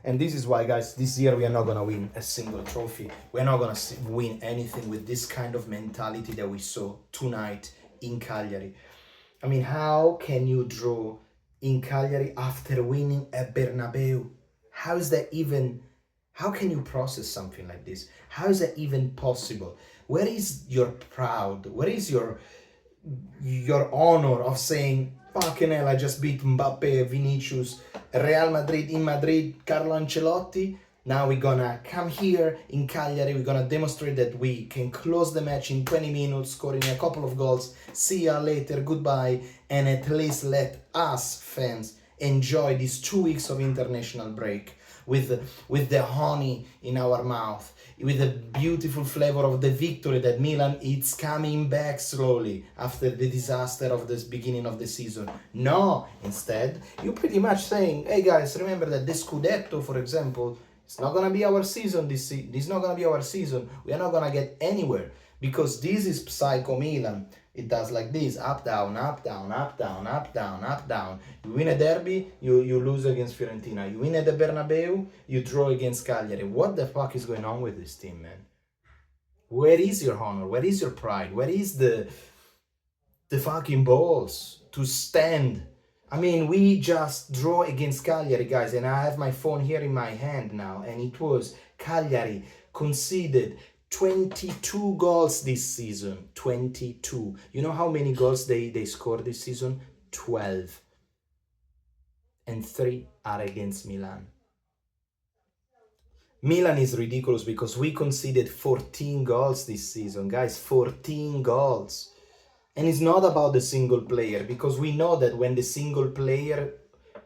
And this is why, guys, this year we are not going to win a single trophy. We're not going to win anything with this kind of mentality that we saw tonight in Cagliari. I mean, how can you draw in Cagliari after winning a Bernabeu? How is that even... How can you process something like this? How is that even possible? Where is your pride? Where is your honor of saying, fucking hell, I just beat Mbappe, Vinicius, Real Madrid in Madrid, Carlo Ancelotti. Now we're gonna come here in Cagliari, we're gonna demonstrate that we can close the match in 20 minutes, scoring a couple of goals. See ya later, goodbye, and at least let us fans enjoy these 2 weeks of international break with the honey in our mouth, with the beautiful flavor of the victory that Milan is coming back slowly after the disaster of this beginning of the season. No, instead, you're pretty much saying, hey guys, remember that the Scudetto, for example, it's not gonna be our season this is not gonna be our season. We are not gonna get anywhere because this is Psycho Milan. It does like this, up, down, up, down, up, down, up, down, up, down. You win a derby, you lose against Fiorentina. You win at the Bernabeu, you draw against Cagliari. What the fuck is going on with this team, man? Where is your honor? Where is your pride? Where is the fucking balls to stand? I mean, we just draw against Cagliari, guys, and I have my phone here in my hand now, and it was Cagliari conceded 22 goals this season. 22. You know how many goals they scored this season? 12. And 3 are against Milan. Milan is ridiculous because we conceded 14 goals this season, guys. 14 goals. And it's not about the single player, because we know that when the single player,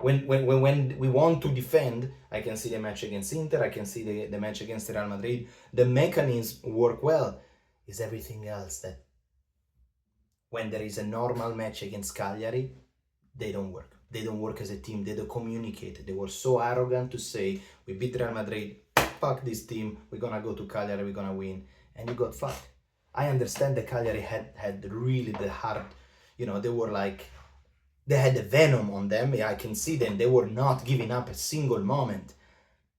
when we want to defend, I can see the match against Inter, I can see the match against Real Madrid, the mechanisms work well. It's everything else that when there is a normal match against Cagliari, they don't work. They don't work as a team, they don't communicate. They were so arrogant to say, we beat Real Madrid, fuck this team, we're gonna go to Cagliari, we're gonna win. And you got fucked. I understand that Cagliari had really the heart, you know, they were like, they had the venom on them. I can see them. They were not giving up a single moment.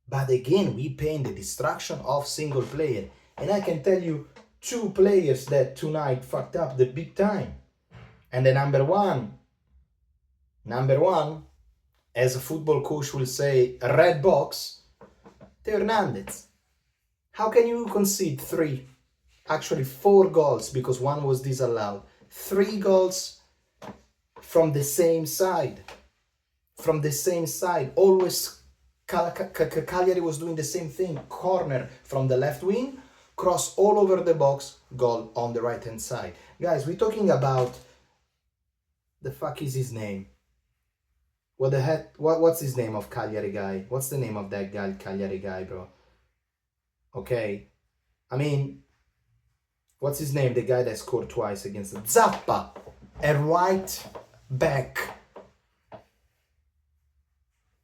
But again, we pay the destruction of single player. And I can tell you 2 players that tonight fucked up the big time. And the number one, as a football coach will say, a red box, Theo Hernandez. How can you concede 3? Actually 4 goals because 1 was disallowed. 3 goals from the same side. From the same side. Always Cagliari was doing the same thing. Corner from the left wing, cross all over the box, goal on the right hand side. Guys, we're talking about, the fuck is his name? What the heck? What's his name of Cagliari guy? What's the name of that guy, Cagliari guy, bro? Okay. I mean, what's his name? The guy that scored twice against Zappa. A right back.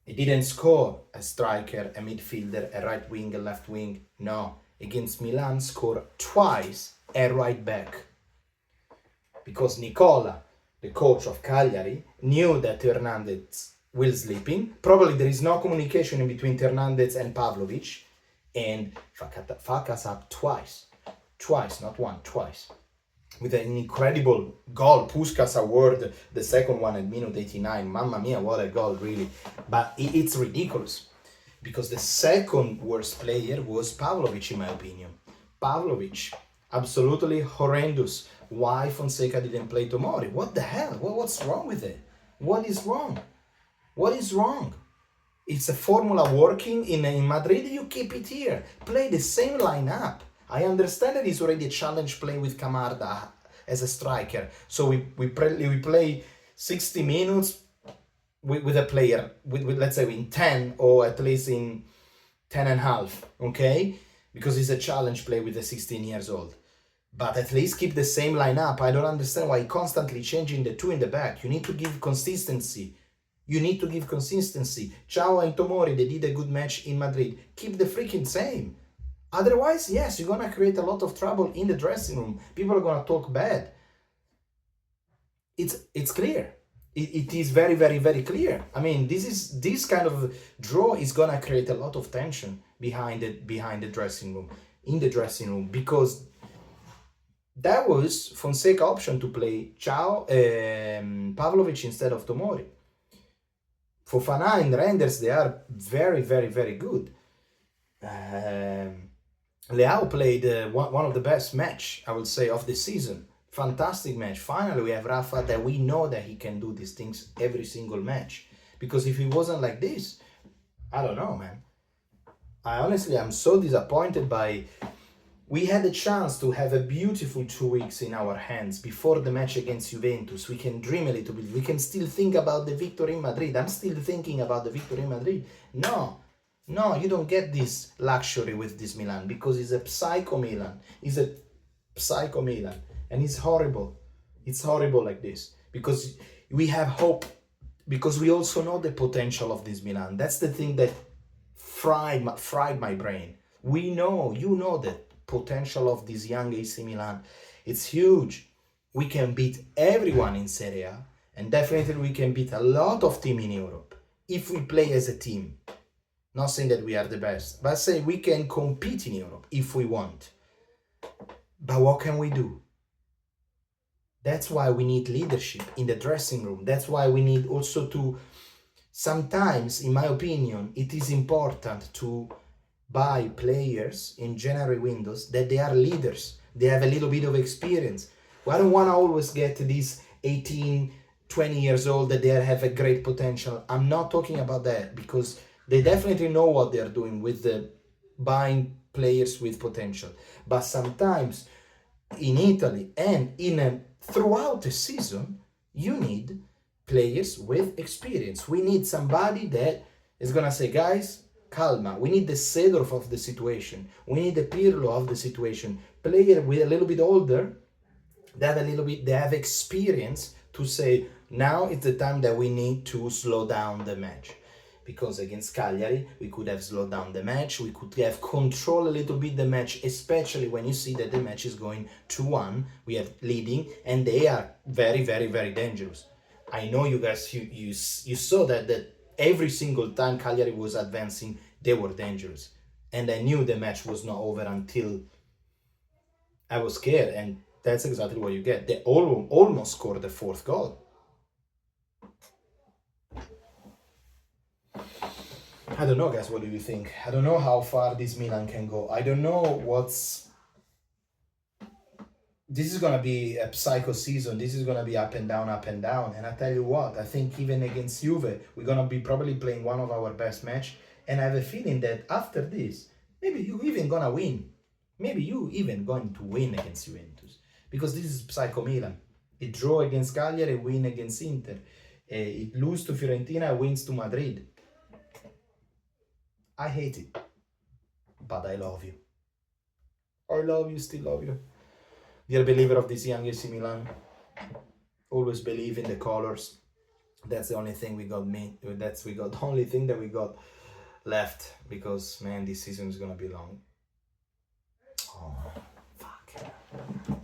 He didn't score a striker, a midfielder, a right wing, a left wing. No. Against Milan, scored twice a right back. Because Nicola, the coach of Cagliari, knew that Hernandez will sleep in. Probably there is no communication in between Hernandez and Pavlovic. And fuck us up twice. Twice, not one, twice. With an incredible goal. Puskas award the second one at minute 89. Mamma mia, what a goal, really. But it's ridiculous. Because the second worst player was Pavlovic, in my opinion. Pavlovic, absolutely horrendous. Why Fonseca didn't play Tomori? What the hell? What's wrong with it? What is wrong? What is wrong? It's a formula working in Madrid, you keep it here. Play the same lineup. I understand that it's already a challenge play with Camarda as a striker. So we play 60 minutes with a player, with let's say in 10 or at least in 10 and a half, okay? Because it's a challenge play with a 16 years old. But at least keep the same lineup. I don't understand why constantly changing the 2 in the back. You need to give consistency. You need to give consistency. Ciao and Tomori, they did a good match in Madrid. Keep the freaking same. Otherwise, yes, you're going to create a lot of trouble in the dressing room. People are going to talk bad. It's clear. it is very, very, very clear. I mean, this kind of draw is gonna create a lot of tension behind the dressing room, in the dressing room, because that was Fonseca option to play Pavlovic instead of Tomori. Fofana and Renders, they are very, very, very good. Leao played one of the best match, I would say, of the season. Fantastic match. Finally, we have Rafa that we know that he can do these things every single match. Because if he wasn't like this, I don't know, man. I'm so disappointed by... We had a chance to have a beautiful 2 weeks in our hands before the match against Juventus. We can dream a little bit. We can still think about the victory in Madrid. I'm still thinking about the victory in Madrid. No, you don't get this luxury with this Milan, because it's a Psycho Milan. It's a Psycho Milan. And it's horrible. It's horrible like this. Because we have hope. Because we also know the potential of this Milan. That's the thing that fried my brain. We know, you know that potential of this young AC Milan. It's huge. We can beat everyone in Serie A, and definitely we can beat a lot of teams in Europe if we play as a team. Not saying that we are the best, but say we can compete in Europe if we want. But what can we do? That's why we need leadership in the dressing room. That's why we need also to, sometimes, in my opinion, it is important to buy players in January windows that they are leaders. They have a little bit of experience. I don't want to always get these 18, 20 years old that they have a great potential. I'm not talking about that, because they definitely know what they're doing with the buying players with potential. But sometimes in Italy and throughout the season, you need players with experience. We need somebody that is going to say, guys, calma. We need the Seedorf of the situation. We need the Pirlo of the situation. Player with a little bit older, they have experience to say, now it's the time that we need to slow down the match. Because against Cagliari, we could have slowed down the match. We could have controlled a little bit the match, especially when you see that the match is going 2-1. We are leading, and they are very, very, very dangerous. I know you guys, you saw that every single time Cagliari was advancing, they were dangerous. And I knew the match was not over until I was scared. And that's exactly what you get. They almost scored the fourth goal. I don't know, guys, what do you think? I don't know how far this Milan can go. I don't know This is going to be a psycho season. This is going to be up and down, up and down. And I tell you what, I think even against Juve, we're going to be probably playing one of our best match. And I have a feeling that after this, maybe you even going to win. Maybe you even going to win against Juventus. Because this is Psycho Milan. It draw against Cagliari, win against Inter. It lose to Fiorentina, wins to Madrid. I hate it. But I love you. I love you, still love you. Dear believer of this young AC Milan, always believe in the colors. That's the only thing we got. The only thing that we got left, because man, this season is gonna be long. Oh, fuck.